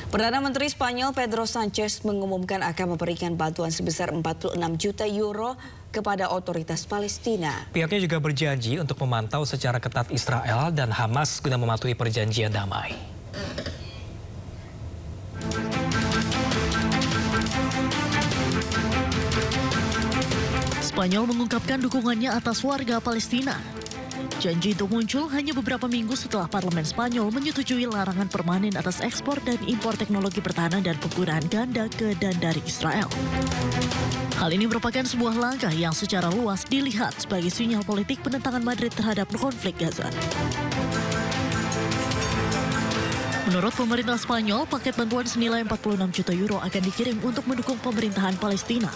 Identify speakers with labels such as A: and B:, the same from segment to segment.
A: Perdana Menteri Spanyol Pedro Sánchez mengumumkan akan memberikan bantuan sebesar 46 juta euro kepada otoritas Palestina.
B: Pihaknya juga berjanji untuk memantau secara ketat Israel dan Hamas guna mematuhi perjanjian damai.
C: Spanyol mengungkapkan dukungannya atas warga Palestina. Janji itu muncul hanya beberapa minggu setelah parlemen Spanyol menyetujui larangan permanen atas ekspor dan impor teknologi pertahanan dan penggunaan ganda ke dan dari Israel. Hal ini merupakan sebuah langkah yang secara luas dilihat sebagai sinyal politik penentangan Madrid terhadap konflik Gaza. Menurut pemerintah Spanyol, paket bantuan senilai 46 juta euro akan dikirim untuk mendukung pemerintahan Palestina.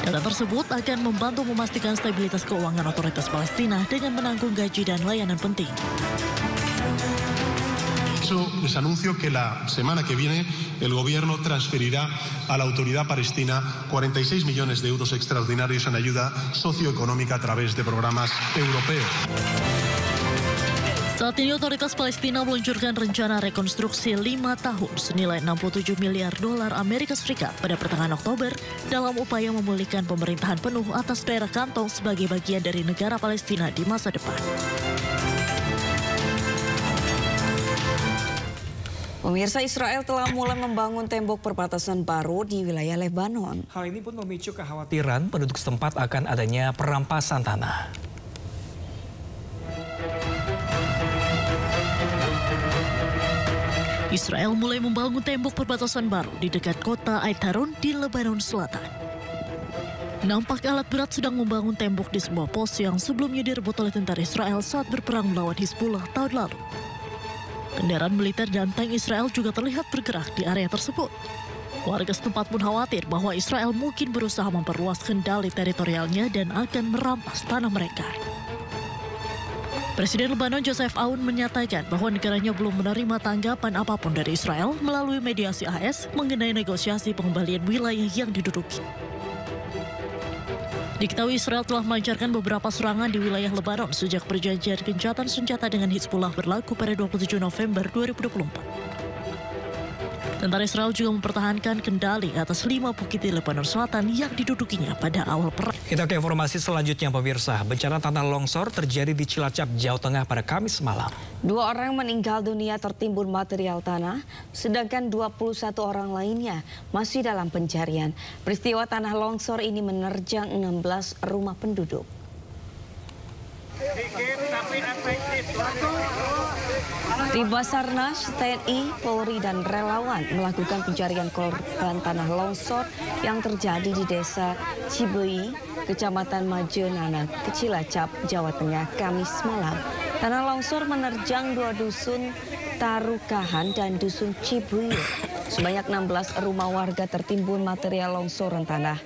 C: Dana tersebut akan membantu memastikan stabilitas keuangan otoritas Palestina dengan menanggung gaji dan layanan penting.
D: Les anuncio que la semana que viene el gobierno transferirá a la autoridad palestina 46 millones de euros extraordinarios en ayuda socioeconómica a través de programas europeos.
C: Saat ini otoritas Palestina meluncurkan rencana rekonstruksi 5 tahun senilai 67 miliar dolar Amerika Serikat pada pertengahan Oktober dalam upaya memulihkan pemerintahan penuh atas daerah kantong sebagai bagian dari negara Palestina di masa depan.
A: Pemirsa, Israel telah mulai membangun tembok perbatasan baru di wilayah Lebanon.
B: Hal ini pun memicu kekhawatiran penduduk setempat akan adanya perampasan tanah.
C: Israel mulai membangun tembok perbatasan baru di dekat kota Aitaron di Lebanon Selatan. Nampak alat berat sedang membangun tembok di sebuah pos yang sebelumnya direbut oleh tentara Israel saat berperang melawan Hizbullah tahun lalu. Kendaraan militer dan tank Israel juga terlihat bergerak di area tersebut. Warga setempat pun khawatir bahwa Israel mungkin berusaha memperluas kendali teritorialnya dan akan merampas tanah mereka. Presiden Lebanon Joseph Aoun menyatakan bahwa negaranya belum menerima tanggapan apapun dari Israel melalui mediasi AS mengenai negosiasi pengembalian wilayah yang diduduki. Diketahui Israel telah melancarkan beberapa serangan di wilayah Lebanon sejak perjanjian gencatan senjata dengan Hizbullah berlaku pada 27 November 2024. Tentara Israel juga mempertahankan kendali atas 5 bukit di Lebanon Selatan yang didudukinya pada awal perang.
B: Kita ke informasi selanjutnya, pemirsa. Bencana tanah longsor terjadi di Cilacap, Jawa Tengah pada Kamis malam.
A: 2 orang meninggal dunia tertimbun material tanah, sedangkan 21 orang lainnya masih dalam pencarian. Peristiwa tanah longsor ini menerjang 16 rumah penduduk. Tim Basarnas, TNI, Polri, dan relawan melakukan pencarian korban tanah longsor yang terjadi di Desa Cibui, Kecamatan Majenana, Cilacap, Jawa Tengah, Kamis malam. Tanah longsor menerjang 2 dusun Tarukahan dan dusun Cibui. Sebanyak 16 rumah warga tertimbun material longsoran tanah.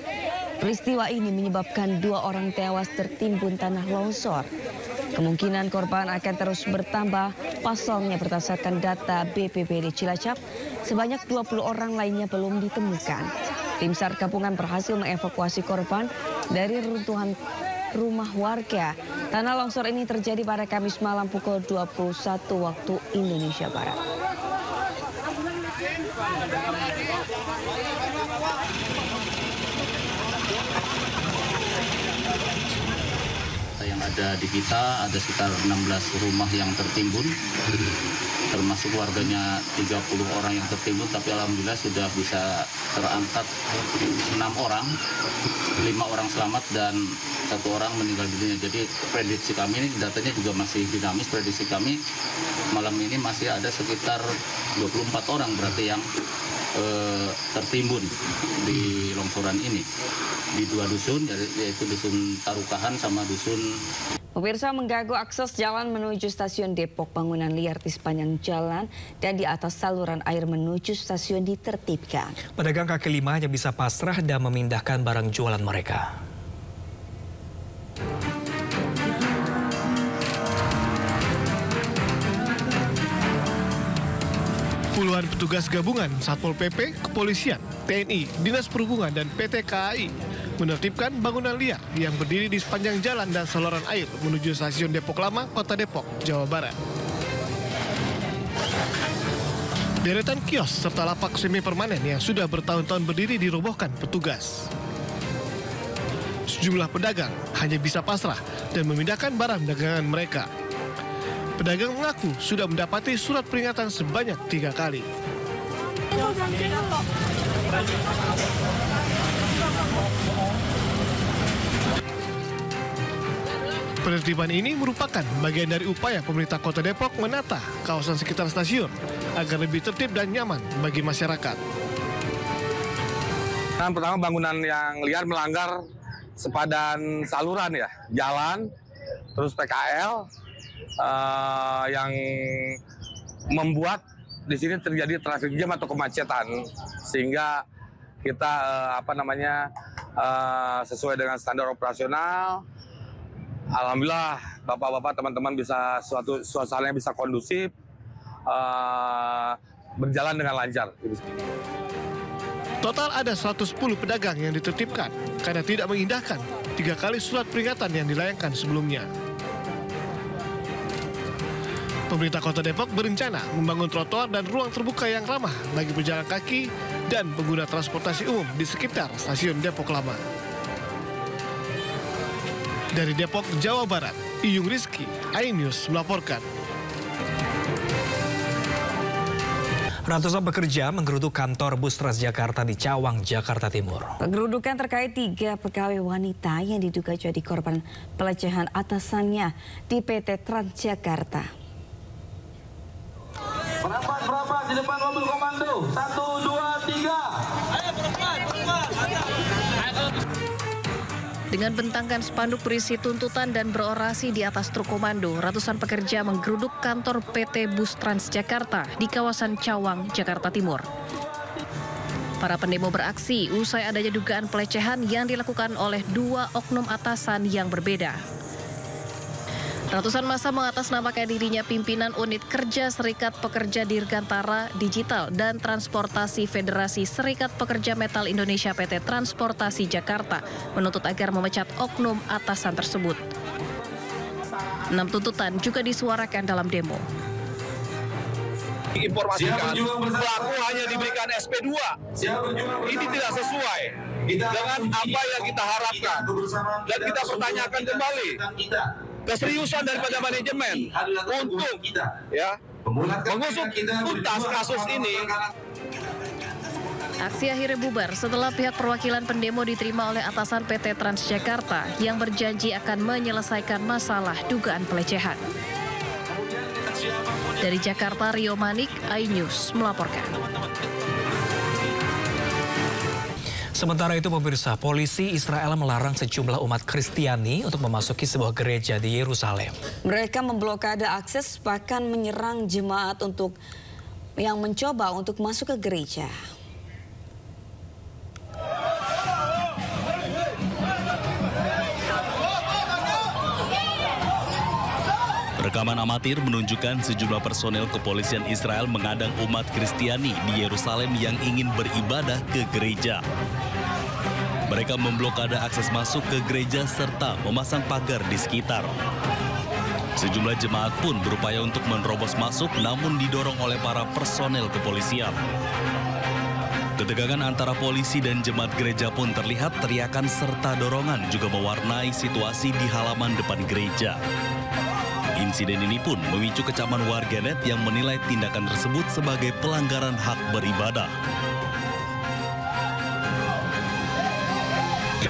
A: Peristiwa ini menyebabkan 2 orang tewas tertimbun tanah longsor. Kemungkinan korban akan terus bertambah. Pasalnya berdasarkan data BPBD Cilacap, sebanyak 20 orang lainnya belum ditemukan. Tim SAR gabungan berhasil mengevakuasi korban dari reruntuhan rumah warga. Tanah longsor ini terjadi pada Kamis malam pukul 21 waktu Indonesia Barat.
E: Yang ada di kita ada sekitar 16 rumah yang tertimbun, termasuk warganya 30 orang yang tertimbun, tapi alhamdulillah sudah bisa terangkat 6 orang, 5 orang selamat dan 1 orang meninggal dunia. Jadi prediksi kami ini datanya juga masih dinamis. Prediksi kami malam ini masih ada sekitar 24 orang berarti yang tertimbun di longsoran ini di 2 dusun, yaitu dusun Tarukahan sama dusun.
A: Pemirsa, mengganggu akses jalan menuju stasiun Depok, bangunan liar di sepanjang jalan dan di atas saluran air menuju stasiun ditertibkan.
B: Pedagang kaki lima hanya bisa pasrah dan memindahkan barang jualan mereka.
F: Puluhan petugas gabungan Satpol PP, Kepolisian, TNI, Dinas Perhubungan, dan PT KAI menertibkan bangunan liar yang berdiri di sepanjang jalan dan saluran air menuju stasiun Depok Lama, Kota Depok, Jawa Barat. Deretan kios serta lapak semi permanen yang sudah bertahun-tahun berdiri dirobohkan petugas. Sejumlah pedagang hanya bisa pasrah dan memindahkan barang dagangan mereka. Pedagang mengaku sudah mendapati surat peringatan sebanyak 3 kali. Penertiban ini merupakan bagian dari upaya pemerintah Kota Depok menata kawasan sekitar stasiun agar lebih tertib dan nyaman bagi masyarakat.
G: Yang pertama, bangunan yang liar melanggar sepadan saluran ya, jalan, terus PKL yang membuat di sini terjadi traffic jam atau kemacetan, sehingga kita sesuai dengan standar operasional. Alhamdulillah, bapak-bapak, teman-teman bisa suasananya bisa kondusif, berjalan dengan lancar.
F: Total ada 110 pedagang yang ditertibkan karena tidak mengindahkan 3 kali surat peringatan yang dilayangkan sebelumnya. Pemerintah Kota Depok berencana membangun trotoar dan ruang terbuka yang ramah bagi pejalan kaki dan pengguna transportasi umum di sekitar stasiun Depok Lama. Dari Depok, Jawa Barat, Iyung Rizky, iNews melaporkan.
B: Ratusan pekerja menggeruduk kantor bus Transjakarta di Cawang, Jakarta Timur.
A: Penggerudukan terkait 3 pegawai wanita yang diduga jadi korban pelecehan atasannya di PT Transjakarta.
H: Berapa di depan mobil komando? 1, 2, 3. Ayo perempuan.
I: Dengan bentangkan spanduk berisi tuntutan dan berorasi di atas truk komando, ratusan pekerja menggeruduk kantor PT Bus Transjakarta di kawasan Cawang, Jakarta Timur. Para pendemo beraksi usai adanya dugaan pelecehan yang dilakukan oleh 2 oknum atasan yang berbeda. Ratusan massa mengatasnamakan dirinya pimpinan unit kerja Serikat Pekerja Dirgantara Digital dan Transportasi Federasi Serikat Pekerja Metal Indonesia PT Transportasi Jakarta menuntut agar memecat oknum atasan tersebut. 6 tuntutan juga disuarakan dalam demo.
J: Informasikan pelaku hanya diberikan SP2. Ini tidak sesuai dengan apa yang kita harapkan. Dan kita pertanyakan kembali keseriusan daripada manajemen untuk mengusut tuntas kasus ini.
I: Aksi akhirnya bubar setelah pihak perwakilan pendemo diterima oleh atasan PT Transjakarta yang berjanji akan menyelesaikan masalah dugaan pelecehan. Dari Jakarta, Rio Manik, iNews melaporkan.
B: Sementara itu pemirsa, polisi Israel melarang sejumlah umat Kristiani untuk memasuki sebuah gereja di Yerusalem.
A: Mereka memblokade akses bahkan menyerang jemaat yang mencoba untuk masuk ke gereja.
K: Rekaman amatir menunjukkan sejumlah personel kepolisian Israel mengadang umat Kristiani di Yerusalem yang ingin beribadah ke gereja. Mereka memblokade akses masuk ke gereja serta memasang pagar di sekitar. Sejumlah jemaat pun berupaya untuk menerobos masuk namun didorong oleh para personel kepolisian. Ketegangan antara polisi dan jemaat gereja pun terlihat, teriakan serta dorongan juga mewarnai situasi di halaman depan gereja. Insiden ini pun memicu kecaman warganet yang menilai tindakan tersebut sebagai pelanggaran hak beribadah.